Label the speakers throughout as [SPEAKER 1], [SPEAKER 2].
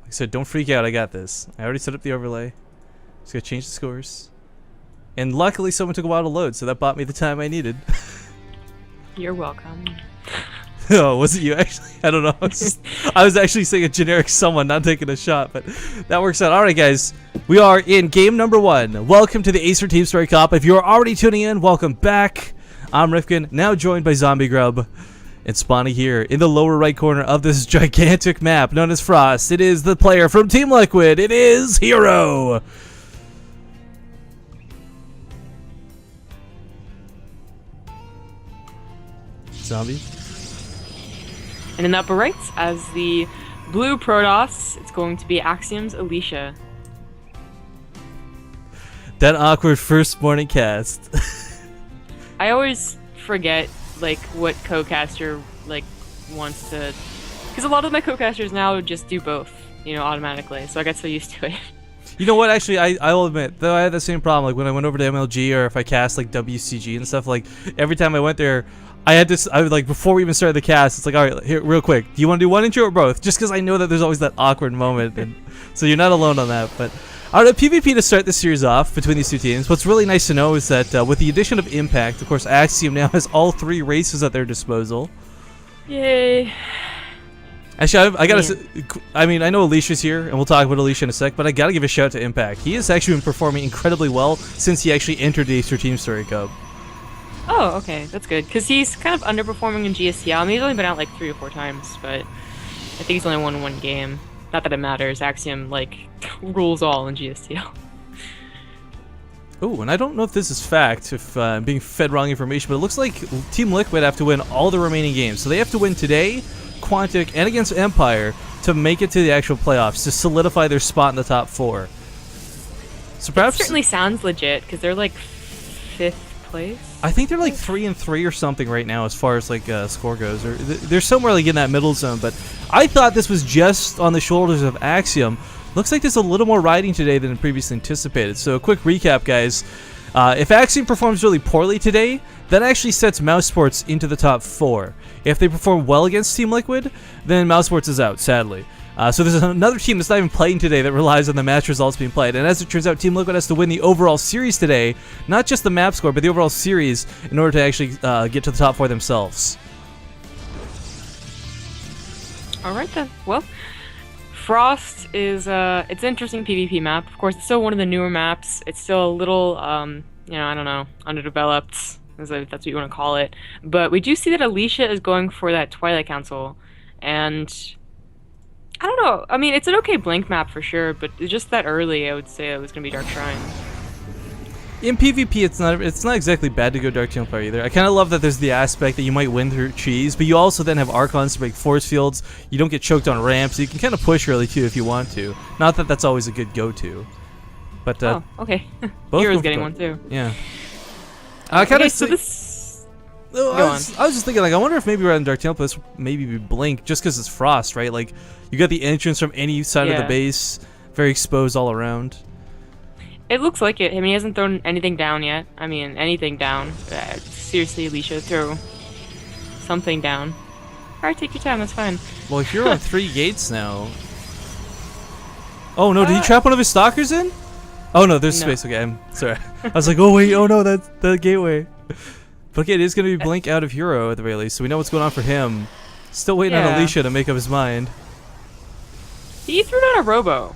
[SPEAKER 1] I said, don't freak out. I got this. I already set up the overlay. Just gotta change the scores. And luckily, someone took a while to load, so that bought me the time I needed.
[SPEAKER 2] You're welcome.
[SPEAKER 1] Oh, was it you actually? I don't know. I was actually saying a generic someone, not taking a shot, but that works out. All right, guys. We are in game number 1. Welcome to the Acer Team Story Cup. If you're already tuning in, welcome back. I'm Rifkin, now joined by Zombie Grub and Spawny here in the lower right corner of this gigantic map known as Frost. It is the player from Team Liquid. It is HerO. Zombie.
[SPEAKER 2] And in the upper right, as the blue Protoss, it's going to be Axiom's Alicia.
[SPEAKER 1] That awkward first morning cast.
[SPEAKER 2] I always forget, like, what co-caster, like, wants to... Because a lot of my co-casters now just do both, you know, automatically, so I get so used to it.
[SPEAKER 1] You know what, actually, I'll admit, though I had the same problem, like, when I went over to MLG, or if I cast, like, WCG and stuff, like, every time I went there, I would, like, before we even started the cast, it's like, alright, here, real quick, do you want to do one intro or both? Just because I know that there's always that awkward moment, and so you're not alone on that, but... Alright, PvP to start this series off between these two teams. What's really nice to know is that with the addition of Impact, of course, Axiom now has all 3 races at their disposal.
[SPEAKER 2] Yay.
[SPEAKER 1] Actually, I gotta say, I mean, I know Alicia's here, and we'll talk about Alicia in a sec, but I gotta give a shout to Impact. He has actually been performing incredibly well since he actually entered the Acer Team Story Cup.
[SPEAKER 2] Oh, okay, that's good. Because he's kind of underperforming in GSTL. I mean, he's only been out like 3 or 4 times, but I think he's only won 1 game. Not that it matters. Axiom, like, rules all in GSTL.
[SPEAKER 1] Oh, and I don't know if this is fact, if I'm being fed wrong information, but it looks like Team Liquid have to win all the remaining games. So they have to win today, Quantic, and against Empire to make it to the actual playoffs, to solidify their spot in the top 4. So perhaps...
[SPEAKER 2] It certainly sounds legit, because they're like 5th place.
[SPEAKER 1] I think they're like 3-3 or something right now as far as like score goes. Or they're somewhere like in that middle zone. But I thought this was just on the shoulders of Axiom. Looks like there's a little more riding today than previously anticipated. So a quick recap, guys. If Axiom performs really poorly today, that actually sets Mouse Sports into the top 4. If they perform well against Team Liquid, then Mouse Sports is out, sadly. So there's another team that's not even playing today that relies on the match results being played. And as it turns out, Team Liquid has to win the overall series today. Not just the map score, but the overall series in order to actually get to the top 4 themselves.
[SPEAKER 2] Alright then. Well, Frost is, it's an interesting PvP map. Of course, it's still one of the newer maps. It's still a little, you know, I don't know, underdeveloped, if that's what you want to call it. But we do see that Alicia is going for that Twilight Council. And... I don't know. I mean, it's an okay Blink map for sure, but just that early, I would say it was going to be Dark Shrine.
[SPEAKER 1] In PvP, it's not exactly bad to go Dark Templar either. I kind of love that there's the aspect that you might win through cheese, but you also then have Archons to break force fields. You don't get choked on ramps, so you can kind of push early too if you want to. Not that that's always a good go-to. But
[SPEAKER 2] oh, okay.
[SPEAKER 1] both
[SPEAKER 2] HerO's getting one too.
[SPEAKER 1] Yeah. I kind of
[SPEAKER 2] so this.
[SPEAKER 1] I was just thinking, like, I wonder if maybe rather than Dark Temple, this maybe be Blink, just because it's Frost, right? Like, you got the entrance from any side of the base, very exposed all around.
[SPEAKER 2] It looks like it. I mean, he hasn't thrown anything down yet. I mean, anything down. Seriously, Alicia, throw something down. Alright, take your time, that's fine.
[SPEAKER 1] Well, if you're on 3 gates now... Oh, no, did he trap one of his stalkers in? Oh, no, there's space. Okay, I'm sorry. I was like, oh, wait, oh, no, that's the gateway. But okay, it is going to be Blink out of HerO at the very least, so we know what's going on for him. Still waiting on Alicia to make up his mind.
[SPEAKER 2] He threw down a Robo.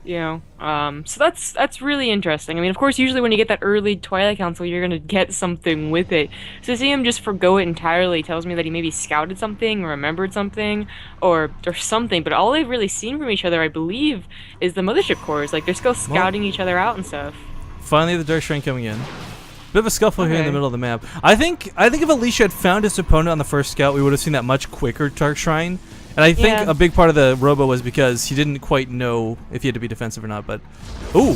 [SPEAKER 2] You know, so that's really interesting. I mean, of course, usually when you get that early Twilight Council, you're going to get something with it. So to see him just forgo it entirely tells me that he maybe scouted something, or remembered something, or something. But all they've really seen from each other, I believe, is the Mothership cores. Like, they're still scouting each other out and stuff.
[SPEAKER 1] Finally, the Dark Shrine coming in. Bit of a scuffle here in the middle of the map. I think if Alicia had found his opponent on the first scout, we would have seen that much quicker Dark Shrine. And I think a big part of the Robo was because he didn't quite know if he had to be defensive or not. But ooh,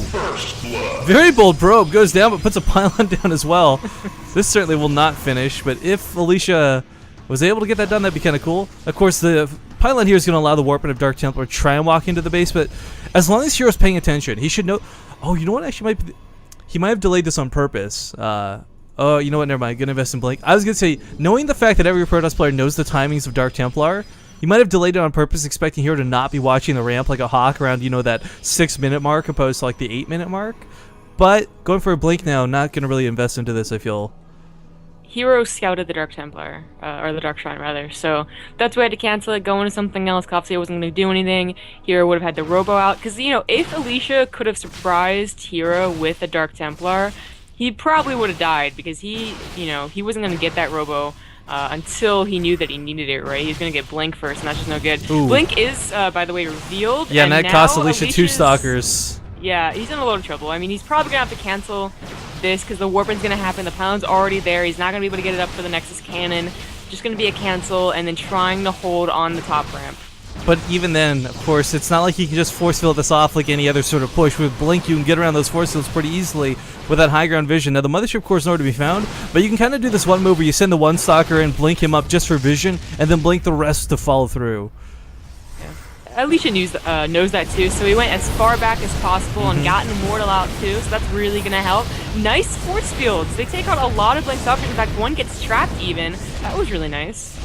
[SPEAKER 1] very bold probe, goes down but puts a pylon down as well. This certainly will not finish. But if Alicia was able to get that done, that'd be kind of cool. Of course, the pylon here is going to allow the Warping of Dark Templar to try and walk into the base. But as long as HerO's paying attention, he should know. Oh, you know what? Actually, he might have delayed this on purpose. Oh, you know what? Never mind. I'm gonna invest in Blink. I was gonna say, knowing the fact that every Protoss player knows the timings of Dark Templar, He might have delayed it on purpose, expecting HerO to not be watching the ramp like a hawk around, you know, that 6-minute mark opposed to like the 8-minute mark. But going for a blink now, not going to really invest into this, I feel.
[SPEAKER 2] HerO scouted the Dark Templar, or the Dark Shrine rather, so that's why I had to cancel it, go into something else. Obviously I wasn't going to do anything. HerO would have had the Robo out, because, you know, if Alicia could have surprised HerO with the Dark Templar, he probably would have died, because he, you know, he wasn't going to get that Robo until he knew that he needed it, right? He's going to get Blink first, and that's just no good.
[SPEAKER 1] Ooh.
[SPEAKER 2] Blink is, by the way, revealed.
[SPEAKER 1] Yeah, and that cost Alicia
[SPEAKER 2] Alicia's
[SPEAKER 1] 2 stalkers.
[SPEAKER 2] Yeah, he's in a lot of trouble. I mean, he's probably going to have to cancel this because the Warpin's going to happen. The Pound's already there. He's not going to be able to get it up for the Nexus Cannon. Just going to be a cancel and then trying to hold on the top ramp.
[SPEAKER 1] But even then, of course, it's not like he can just force field this off like any other sort of push. With Blink, you can get around those force fields pretty easily with that high ground vision. Now, the Mothership Core is nowhere to be found, but you can kind of do this one move where you send the one stalker and blink him up just for vision, and then blink the rest to follow through.
[SPEAKER 2] Alicia knows that too, so he went as far back as possible and got an Immortal out too, so that's really going to help. Nice force fields. They take out a lot of Blink's options. In fact, one gets trapped even. That was really nice.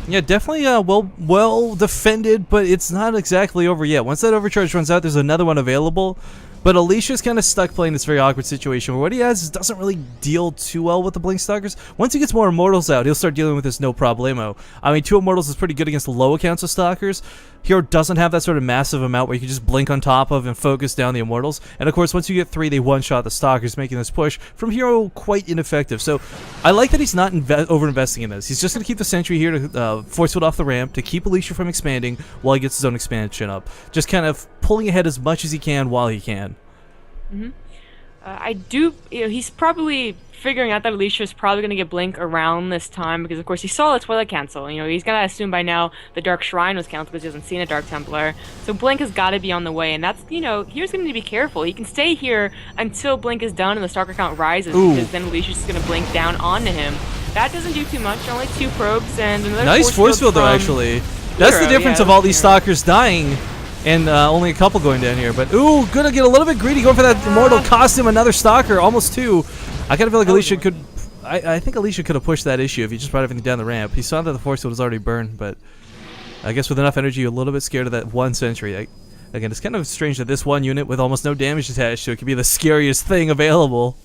[SPEAKER 1] Yeah, definitely well defended, but it's not exactly over yet. Once that overcharge runs out, there's another one available. But Alicia's kind of stuck playing this very awkward situation where what he has doesn't really deal too well with the Blink Stalkers. Once he gets more Immortals out, he'll start dealing with this no problemo. I mean, 2 Immortals is pretty good against low accounts of Stalkers. HerO doesn't have that sort of massive amount where you can just blink on top of and focus down the Immortals. And of course, once you get 3, they one-shot the Stalkers, making this push from HerO quite ineffective. So I like that he's not over-investing in this. He's just going to keep the Sentry here to force field off the ramp to keep Alicia from expanding while he gets his own expansion up. Just kind of pulling ahead as much as he can while he can.
[SPEAKER 2] He's probably figuring out that Alicia is probably going to get Blink around this time because, of course, he saw the Twilight cancel. You know, he's going to assume by now the Dark Shrine was canceled because he hasn't seen a Dark Templar. So Blink has got to be on the way, and that's, you know, here's going to be careful. He can stay here until Blink is done and the Stalker count rises because then Alicia's just going to blink down onto him. That doesn't do too much, only 2 probes and another
[SPEAKER 1] nice force field, though, actually. That's the difference of all these Stalkers dying. And only a couple going down here. But, ooh, gonna get a little bit greedy going for that Immortal. Cost him another Stalker, almost 2. I kind of feel like Alicia could... I think Alicia could have pushed that issue if he just brought everything down the ramp. He saw that the force field was already burned, but I guess with enough energy, you're a little bit scared of that one Sentry. Again, it's kind of strange that this one unit with almost no damage attached to it could be the scariest thing available.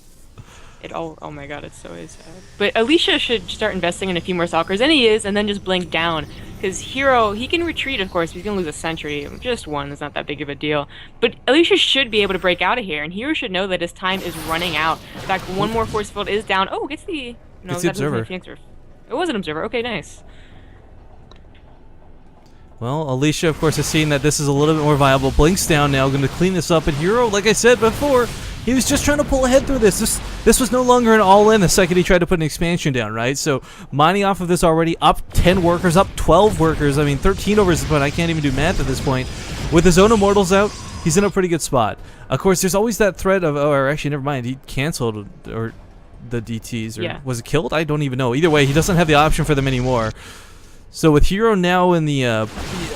[SPEAKER 2] Oh my god, it so is. But Alicia should start investing in a few more Stalkers, and he is, and then just blink down. Because HerO, he can retreat, of course, but he's going to lose a Sentry. Just one is not that big of a deal. But Alicia should be able to break out of here, and HerO should know that his time is running out. In fact, one more force field is down. Oh, gets the... No,
[SPEAKER 1] it's the Observer.
[SPEAKER 2] It was an Observer. Okay, nice.
[SPEAKER 1] Well, Alicia, of course, has seen that this is a little bit more viable. Blink's down now, going to clean this up. And HerO, like I said before, he was just trying to pull ahead through this. This was no longer an all-in the second he tried to put an expansion down, right? So, mining off of this already, up 10 workers, up 12 workers. I mean, 13 over this point. I can't even do math at this point. With his own Immortals out, he's in a pretty good spot. Of course, there's always that threat of, or actually, never mind, he canceled or the DTs, or was it killed? I don't even know. Either way, he doesn't have the option for them anymore. So with HerO now in the,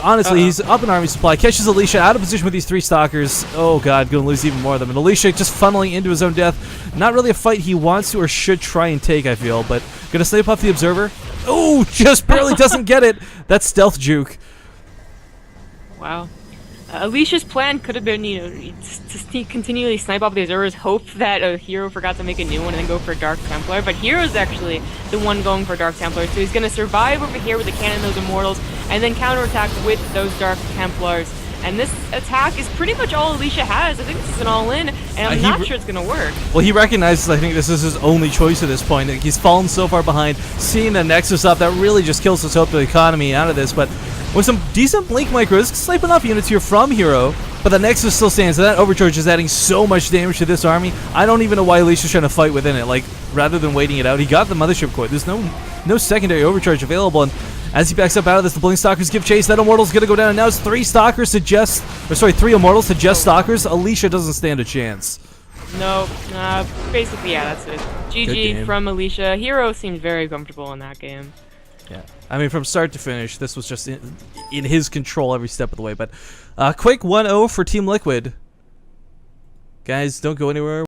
[SPEAKER 1] honestly, he's up in army supply, catches Alicia out of position with these 3 Stalkers. Oh god, gonna lose even more of them. And Alicia just funneling into his own death. Not really a fight he wants to or should try and take, I feel, but gonna snipe off the Observer. Oh, just barely doesn't get it. That's stealth juke.
[SPEAKER 2] Wow. Alicia's plan could have been, you know, to continually snipe off the Observers, hope that HerO forgot to make a new one, and then go for Dark Templar. But HerO's actually the one going for Dark Templar, so he's going to survive over here with the cannon, those Immortals, and then counterattack with those Dark Templars. And this attack is pretty much all Alicia has. I think this is an all-in, and I'm not sure it's going to work.
[SPEAKER 1] Well, he recognizes, I think, this is his only choice at this point. He's fallen so far behind. Seeing the Nexus up, that really just kills his hope of the economy out of this. But with some decent Blink micros, sniping off units here from HerO, but the Nexus still stands. So that overcharge is adding so much damage to this army. I don't even know why Alicia's trying to fight within it. Like, rather than waiting it out, he got the Mothership Core. There's no secondary overcharge available, and as he backs up out of this, the Blink Stalkers give chase. That Immortal's gonna go down, and now it's 3 Stalkers to just... Or sorry, 3 Immortals to just Stalkers. Alicia doesn't stand a chance.
[SPEAKER 2] No, basically, yeah, that's it. GG from Alicia. HerO seemed very comfortable in that game.
[SPEAKER 1] Yeah, I mean, from start to finish, this was just in his control every step of the way. But quick 1-0 for Team Liquid. Guys, don't go anywhere.